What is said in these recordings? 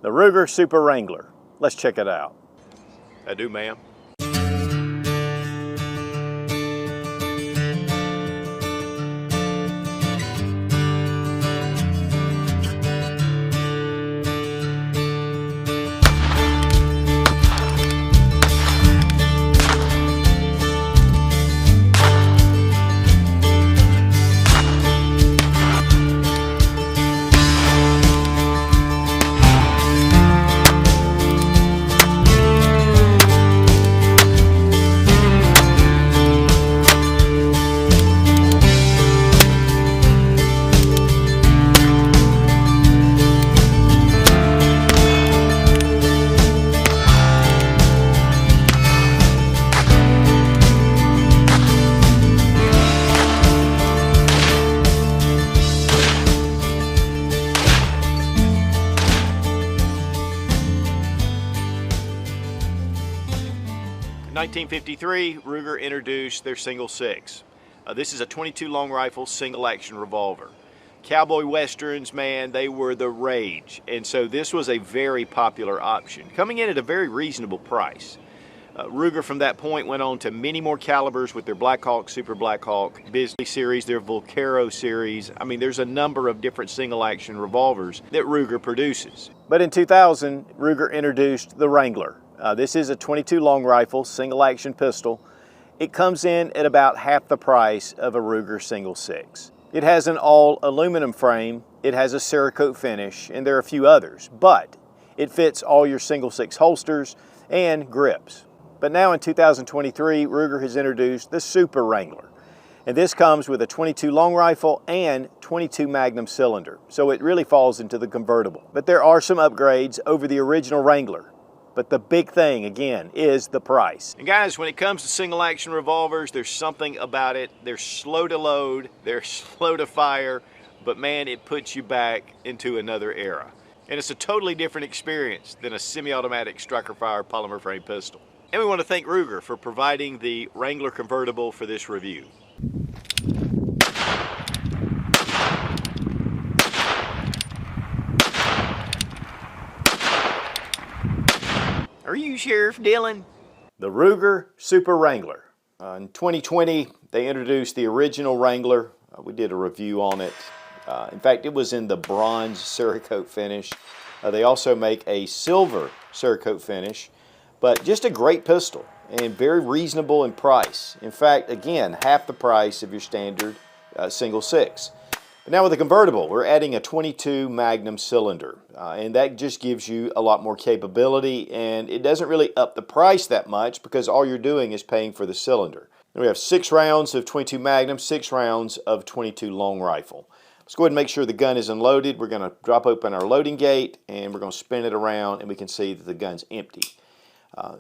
The Ruger Super Wrangler. Let's check it out. I do, ma'am. 1953, Ruger introduced their Single 6. This is a 22 long rifle single action revolver. Cowboy westerns, man, they were the rage, and so this was a very popular option, coming in at a very reasonable price. Ruger from that point went on to many more calibers with their Blackhawk, Super Blackhawk, Bisley series, their Volquero series. I mean, there's a number of different single action revolvers that Ruger produces. But in 2000, Ruger introduced the Wrangler. This is a 22 long rifle, single action pistol. It comes in at about half the price of a Ruger Single 6. It has an all aluminum frame, it has a Cerakote finish, and there are a few others, but it fits all your Single 6 holsters and grips. But now in 2023, Ruger has introduced the Super Wrangler. And this comes with a 22 long rifle and 22 Magnum cylinder, so it really falls into the convertible. But there are some upgrades over the original Wrangler. But the big thing, again, is the price. And guys, when it comes to single action revolvers, there's something about it. They're slow to load, they're slow to fire, but man, it puts you back into another era. And it's a totally different experience than a semi-automatic striker fire polymer frame pistol. And we want to thank Ruger for providing the Wrangler convertible for this review. Are you Sheriff Dillon? The Ruger Super Wrangler. In 2020, they introduced the original Wrangler. We did a review on it. In fact, it was in the bronze Cerakote finish. They also make a silver Cerakote finish, but just a great pistol and very reasonable in price. In fact, again, half the price of your standard Single 6. But now with the convertible, we're adding a 22 Magnum cylinder, and that just gives you a lot more capability, and it doesn't really up the price that much because all you're doing is paying for the cylinder. And we have 6 rounds of 22 Magnum, 6 rounds of 22 long rifle. Let's go ahead and make sure the gun is unloaded. We're going to drop open our loading gate, and we're going to spin it around, and we can see that the gun's empty.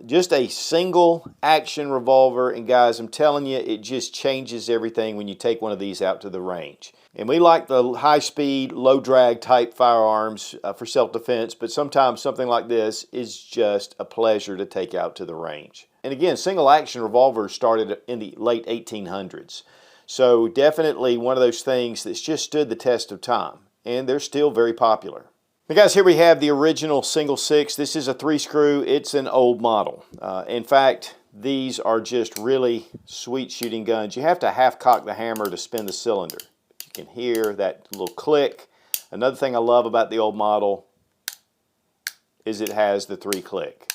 Just a single action revolver, and guys, I'm telling you, it just changes everything when you take one of these out to the range. And we like the high speed, low drag type firearms for self-defense, but sometimes something like this is just a pleasure to take out to the range. And again, single action revolvers started in the late 1800s. So definitely one of those things that's just stood the test of time, and they're still very popular. Now guys, here we have the original Single 6. This is a 3-screw. It's an old model. In fact, these are just really sweet shooting guns. You have to half cock the hammer to spin the cylinder. You can hear that little click. Another thing I love about the old model is it has the 3-click.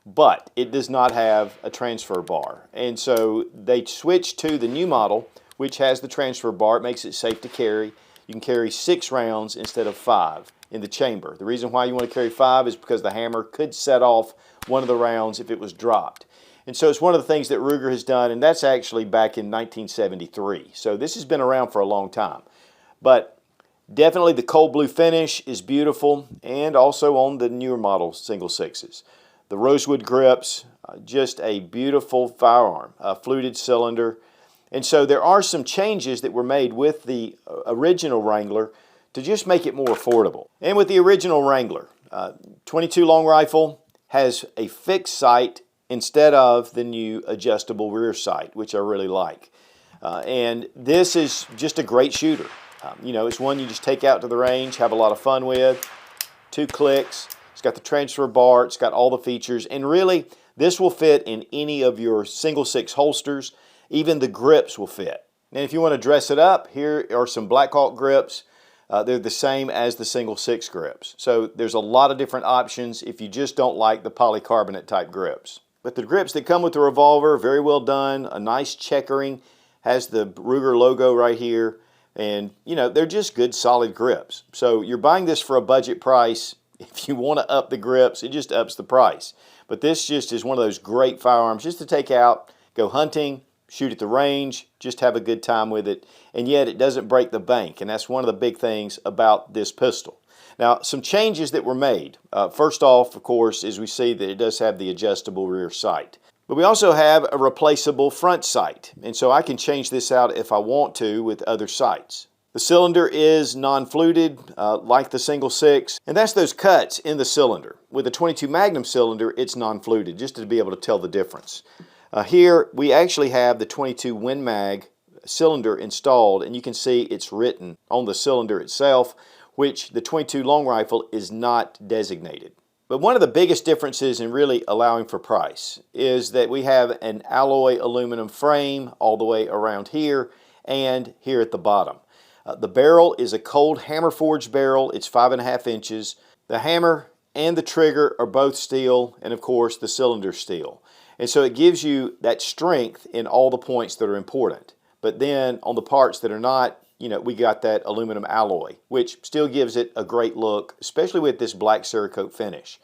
But it does not have a transfer bar. And so they switched to the new model, which has the transfer bar. It makes it safe to carry. You can carry 6 rounds instead of 5 in the chamber. The reason why you want to carry 5 is because the hammer could set off one of the rounds if it was dropped. And so it's one of the things that Ruger has done, and that's actually back in 1973. So this has been around for a long time. But definitely the cold blue finish is beautiful, and also on the newer model Single 6s. The rosewood grips, just a beautiful firearm, a fluted cylinder. And so there are some changes that were made with the original Wrangler to just make it more affordable. And with the original Wrangler, 22 long rifle has a fixed sight instead of the new adjustable rear sight, which I really like. And this is just a great shooter. You know, it's one you just take out to the range, have a lot of fun with. 2 clicks. It's got the transfer bar. It's got all the features. And really, this will fit in any of your single 6 holsters. Even the grips will fit. And if you want to dress it up, here are some Black Hawk grips. They're the same as the single 6 grips. So there's a lot of different options if you just don't like the polycarbonate type grips. But the grips that come with the revolver, very well done, a nice checkering, has the Ruger logo right here, and you know, they're just good solid grips. So you're buying this for a budget price. If you want to up the grips, it just ups the price. But this just is one of those great firearms just to take out, go hunting, shoot at the range, just have a good time with it, and yet it doesn't break the bank, and that's one of the big things about this pistol. Now, some changes that were made. First off, of course, is we see that it does have the adjustable rear sight. But we also have a replaceable front sight, and so I can change this out if I want to with other sights. The cylinder is non-fluted, like the single 6, and that's those cuts in the cylinder. With the 22 Magnum cylinder, it's non-fluted, just to be able to tell the difference. Here, we actually have the 22 Win Mag cylinder installed, and you can see it's written on the cylinder itself, which the 22 long rifle is not designated. But one of the biggest differences in really allowing for price is that we have an alloy aluminum frame all the way around here and here at the bottom. The barrel is a cold hammer forged barrel. It's 5.5 inches. The hammer and the trigger are both steel, and of course the cylinder steel. And so it gives you that strength in all the points that are important. But then on the parts that are not, you know, we got that aluminum alloy, which still gives it a great look, especially with this black Cerakote finish.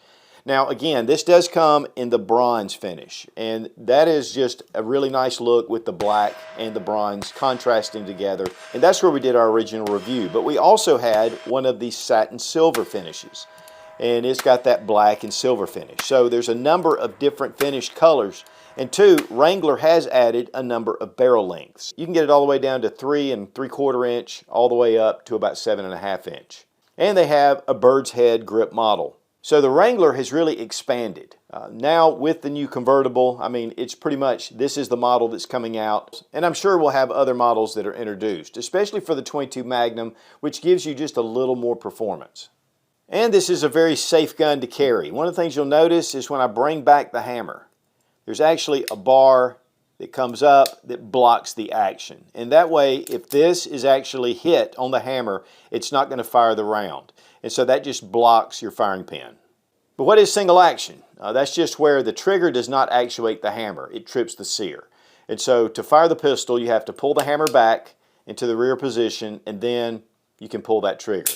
Now, again, this does come in the bronze finish, and that is just a really nice look with the black and the bronze contrasting together, and that's where we did our original review. But we also had one of these satin silver finishes, and it's got that black and silver finish. So there's a number of different finish colors. And 2, Wrangler has added a number of barrel lengths. You can get it all the way down to 3 3/4 inch, all the way up to about 7.5 inch. And they have a bird's head grip model. So the Wrangler has really expanded. Now with the new convertible, I mean, it's pretty much, this is the model that's coming out. And I'm sure we'll have other models that are introduced, especially for the 22 Magnum, which gives you just a little more performance. And this is a very safe gun to carry. One of the things you'll notice is when I bring back the hammer, there's actually a bar that comes up that blocks the action. And that way, if this is actually hit on the hammer, it's not going to fire the round. And so that just blocks your firing pin. But what is single action? That's just where the trigger does not actuate the hammer. It trips the sear. And so to fire the pistol, you have to pull the hammer back into the rear position, and then you can pull that trigger.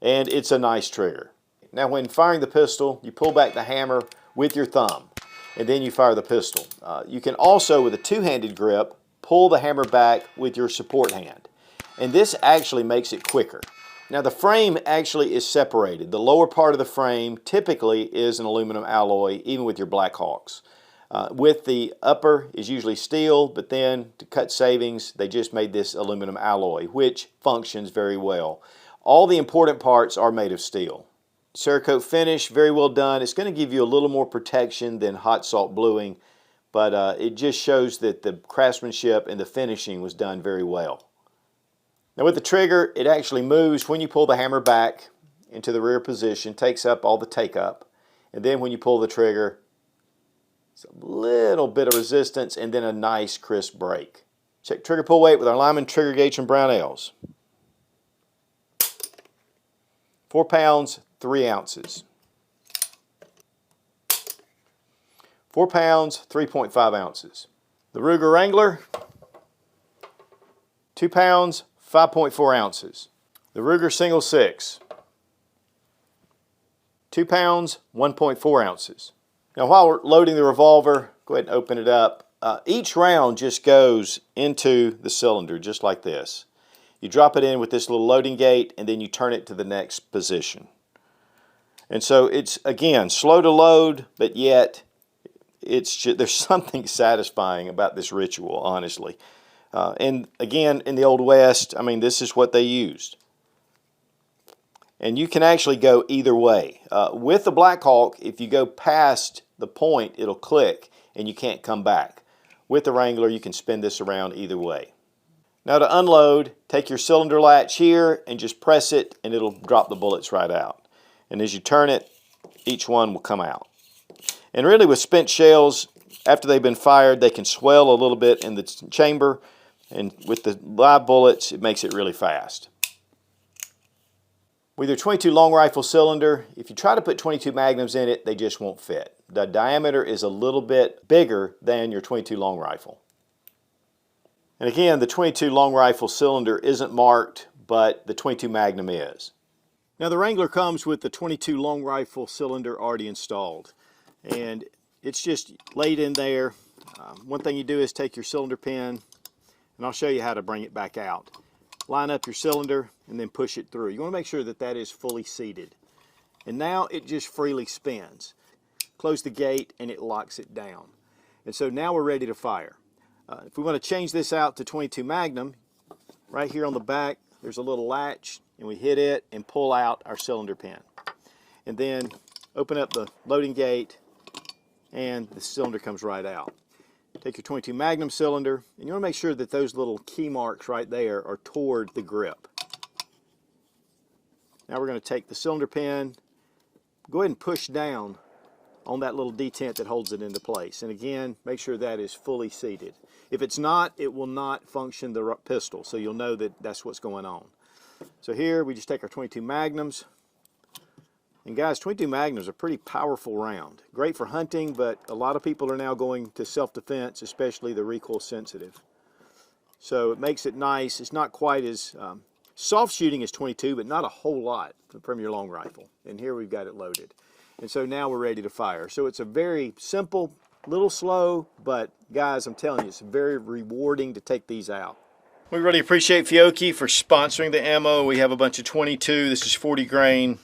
And it's a nice trigger. Now when firing the pistol, you pull back the hammer with your thumb, and then you fire the pistol. You can also, with a two-handed grip, pull the hammer back with your support hand. And this actually makes it quicker. Now the frame actually is separated. The lower part of the frame typically is an aluminum alloy, even with your Black Hawks. With the upper is usually steel, but then to cut savings, they just made this aluminum alloy, which functions very well. All the important parts are made of steel. Cerakote finish, very well done. It's going to give you a little more protection than hot salt bluing, but it just shows that the craftsmanship and the finishing was done very well. Now with the trigger, it actually moves when you pull the hammer back into the rear position, takes up all the take up, and then when you pull the trigger, it's a little bit of resistance and then a nice crisp break. Check trigger pull weight with our Lyman trigger gauge from Brownells. 4 pounds, 3 ounces. 4 pounds, 3.5 ounces. The Ruger Wrangler, 2 pounds, 5.4 ounces. The Ruger Single 6, 2 pounds, 1.4 ounces. Now while we're loading the revolver, go ahead and open it up. Each round just goes into the cylinder just like this. You drop it in with this little loading gate and then you turn it to the next position. And so it's, again, slow to load, but yet there's something satisfying about this ritual, honestly. And again, in the Old West, I mean, this is what they used. And you can actually go either way. With the Black Hawk, if you go past the point, it'll click and you can't come back. With the Wrangler, you can spin this around either way. Now to unload, take your cylinder latch here and just press it and it'll drop the bullets right out. And as you turn it, each one will come out. And really with spent shells, after they've been fired, they can swell a little bit in the chamber. And with the live bullets, it makes it really fast. With your .22 long rifle cylinder, if you try to put 22 magnums in it, they just won't fit. The diameter is a little bit bigger than your .22 long rifle. And again, the .22 long rifle cylinder isn't marked, but the .22 Magnum is. Now the Wrangler comes with the .22 long rifle cylinder already installed, and it's just laid in there. One thing you do is take your cylinder pin, and I'll show you how to bring it back out. Line up your cylinder and then push it through. You want to make sure that that is fully seated. And now it just freely spins. Close the gate and it locks it down. And so now we're ready to fire. If we want to change this out to .22 Magnum, right here on the back there's a little latch, and we hit it and pull out our cylinder pin. And then open up the loading gate and the cylinder comes right out. Take your .22 Magnum cylinder, and you want to make sure that those little key marks right there are toward the grip. Now we're going to take the cylinder pin, go ahead and push down on that little detent that holds it into place. And again, make sure that is fully seated. If it's not, it will not function the pistol, so you'll know that that's what's going on. So here we just take our .22 Magnums. And guys, .22 Magnums are a pretty powerful round. Great for hunting, but a lot of people are now going to self-defense, especially the recoil sensitive. So it makes it nice. It's not quite as soft shooting as .22, but not a whole lot from your long rifle. And here we've got it loaded. And so now we're ready to fire. So it's a very simple, little slow, but guys, I'm telling you, it's very rewarding to take these out. We really appreciate Fiocchi for sponsoring the ammo. We have a bunch of .22. This is 40 grain.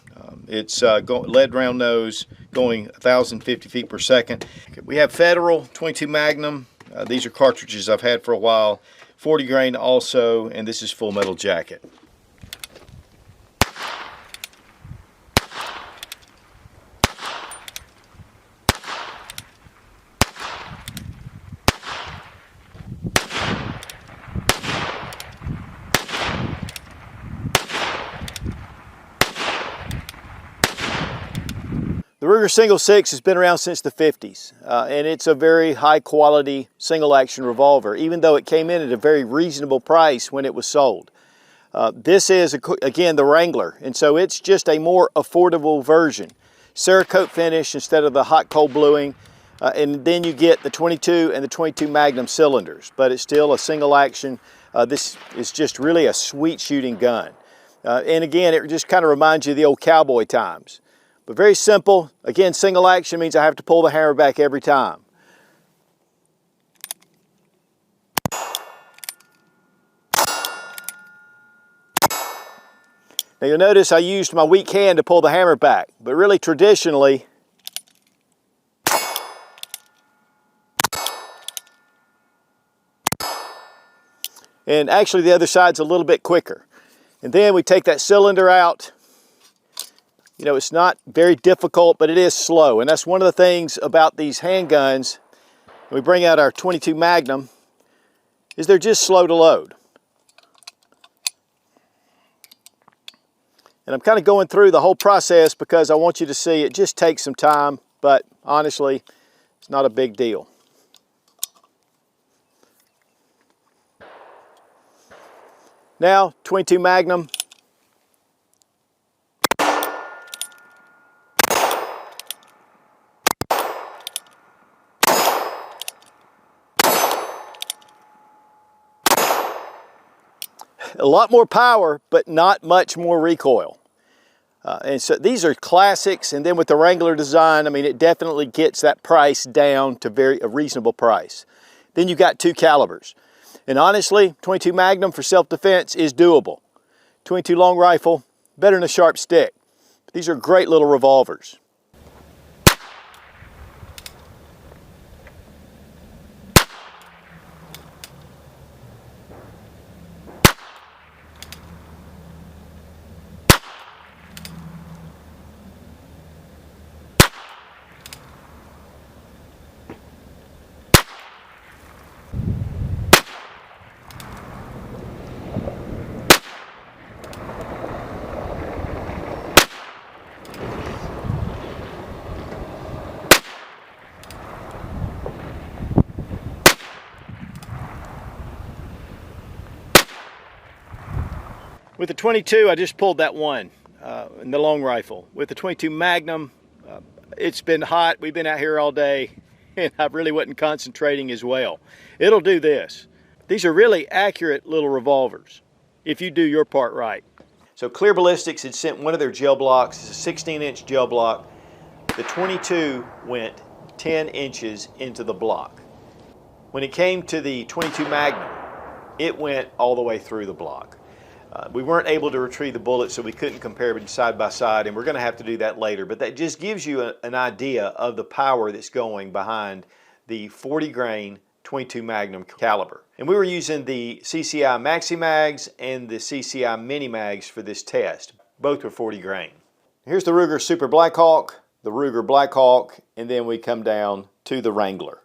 It's lead round nose, going 1,050 feet per second. We have Federal .22 Magnum. These are cartridges I've had for a while. 40 grain also, and this is Full Metal Jacket. The Ruger Single 6 has been around since the 50s, and it's a very high quality single action revolver, even though it came in at a very reasonable price when it was sold. This is, again, the Wrangler, and so it's just a more affordable version. Cerakote finish instead of the hot cold bluing, and then you get the .22 and the .22 Magnum cylinders, but it's still a single action. This is just really a sweet shooting gun. And again, it just kind of reminds you of the old cowboy times. But very simple. Again, single action means I have to pull the hammer back every time. Now you'll notice I used my weak hand to pull the hammer back, but really traditionally, and actually the other side's a little bit quicker. And then we take that cylinder out. You know, it's not very difficult, but it is slow. And that's one of the things about these handguns, when we bring out our .22 Magnum, is they're just slow to load. And I'm kind of going through the whole process because I want you to see it just takes some time, but honestly, it's not a big deal. Now, .22 Magnum. A lot more power, but not much more recoil. And so these are classics, and then with the Wrangler design, I mean, it definitely gets that price down to a reasonable price. Then you've got two calibers. And honestly, .22 Magnum for self-defense is doable. .22 long rifle, better than a sharp stick. But these are great little revolvers. With the 22, I just pulled that one in the long rifle. With the 22 Magnum, it's been hot. We've been out here all day, and I really wasn't concentrating as well. It'll do this. These are really accurate little revolvers if you do your part right. So Clear Ballistics had sent one of their gel blocks. It's a 16-inch gel block. The 22 went 10 inches into the block. When it came to the 22 Magnum, it went all the way through the block. We weren't able to retrieve the bullets, so we couldn't compare them side by side, and we're going to have to do that later. But that just gives you an idea of the power that's going behind the 40 grain 22 Magnum caliber. And we were using the CCI Maxi Mags and the CCI Mini Mags for this test. Both were 40 grain. Here's the Ruger Super Blackhawk, the Ruger Blackhawk, and then we come down to the Wrangler.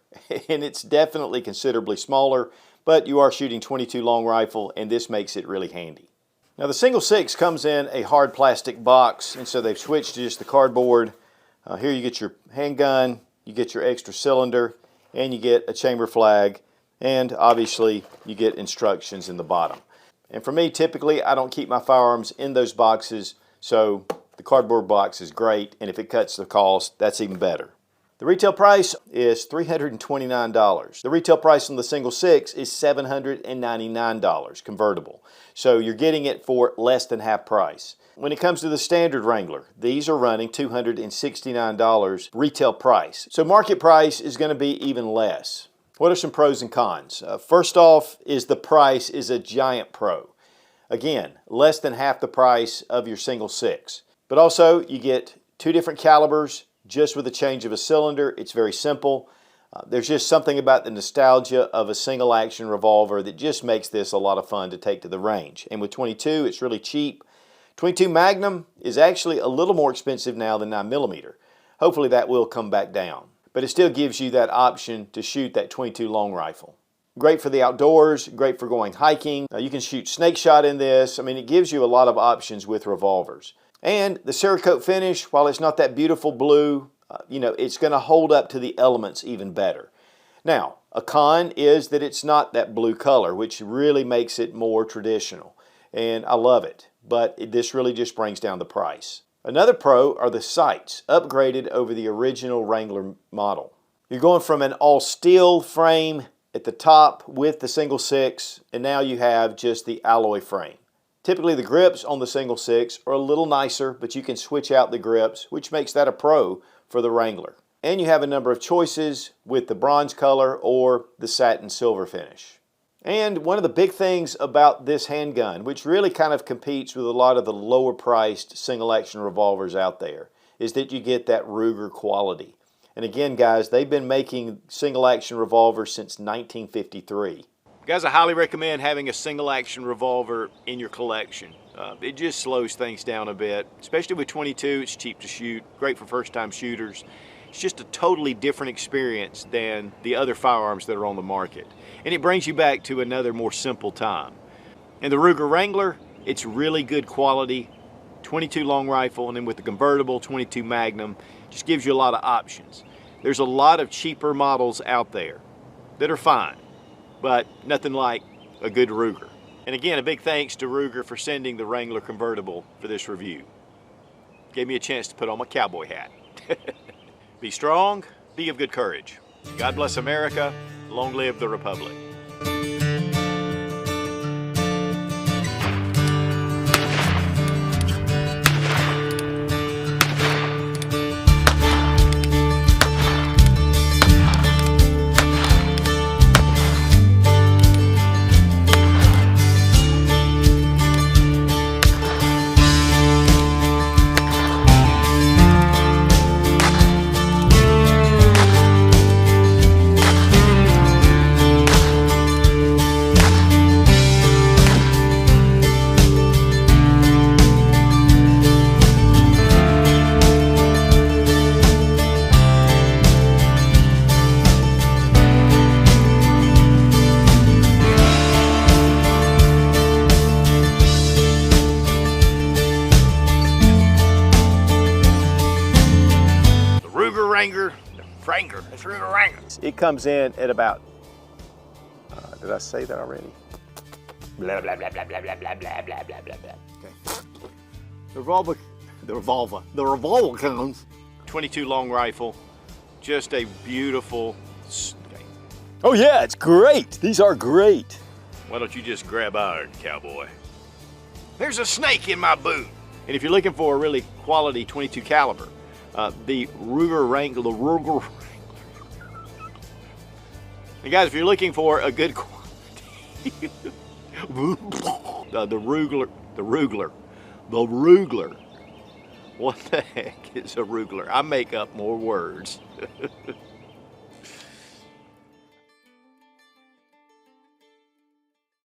And it's definitely considerably smaller, but you are shooting 22 long rifle, and this makes it really handy. Now the Single 6 comes in a hard plastic box, and so they've switched to just the cardboard. Here you get your handgun, you get your extra cylinder, and you get a chamber flag, and obviously you get instructions in the bottom. And for me, typically I don't keep my firearms in those boxes, so the cardboard box is great, and if it cuts the cost, that's even better. The retail price is $329. The retail price on the Single 6 is $799 convertible. So you're getting it for less than half price. When it comes to the standard Wrangler, these are running $269 retail price. So market price is going to be even less. What are some pros and cons? First off is the price is a giant pro. Again, less than half the price of your Single 6. But also you get two different calibers, just with a change of a cylinder. It's very simple. There's just something about the nostalgia of a single action revolver that just makes this a lot of fun to take to the range. And with 22, it's really cheap. 22 Magnum is actually a little more expensive now than 9mm. Hopefully that will come back down. But it still gives you that option to shoot that 22 long rifle. Great for the outdoors, great for going hiking. You can shoot snake shot in this. I mean, it gives you a lot of options with revolvers. And the Cerakote finish, while it's not that beautiful blue, it's going to hold up to the elements even better. Now, a con is that it's not that blue color, which really makes it more traditional. And I love it, but this really just brings down the price. Another pro are the sights, upgraded over the original Wrangler model. You're going from an all steel frame at the top with the Single 6, and now you have just the alloy frame. Typically the grips on the Single 6 are a little nicer, but you can switch out the grips, which makes that a pro for the Wrangler. And you have a number of choices with the bronze color or the satin silver finish. And one of the big things about this handgun, which really kind of competes with a lot of the lower priced single action revolvers out there, is that you get that Ruger quality. And again, guys, they've been making single action revolvers since 1953. Guys, I highly recommend having a single action revolver in your collection. It just slows things down a bit, especially with 22. It's cheap to shoot, great for first time shooters. It's just a totally different experience than the other firearms that are on the market. And it brings you back to another more simple time. And the Ruger Wrangler, it's really good quality, 22 long rifle, and then with the convertible 22 Magnum, just gives you a lot of options. There's a lot of cheaper models out there that are fine, but nothing like a good Ruger. And again, a big thanks to Ruger for sending the Wrangler convertible for this review. Gave me a chance to put on my cowboy hat. Be strong, be of good courage. God bless America, long live the Republic. It's Ruger Wrangler. It comes in at about, did I say that already? Blah, blah, blah, blah, blah, blah, blah, blah, blah, blah, blah, blah. Okay. The revolver comes. 22 long rifle, just a beautiful. Okay. Oh yeah, it's great. These are great. Why don't you just grab iron, cowboy? There's a snake in my boot. And if you're looking for a really quality 22 caliber, the Ruger Wrangler, and guys, if you're looking for a good quality, the Ruger. What the heck is a Ruger? I make up more words.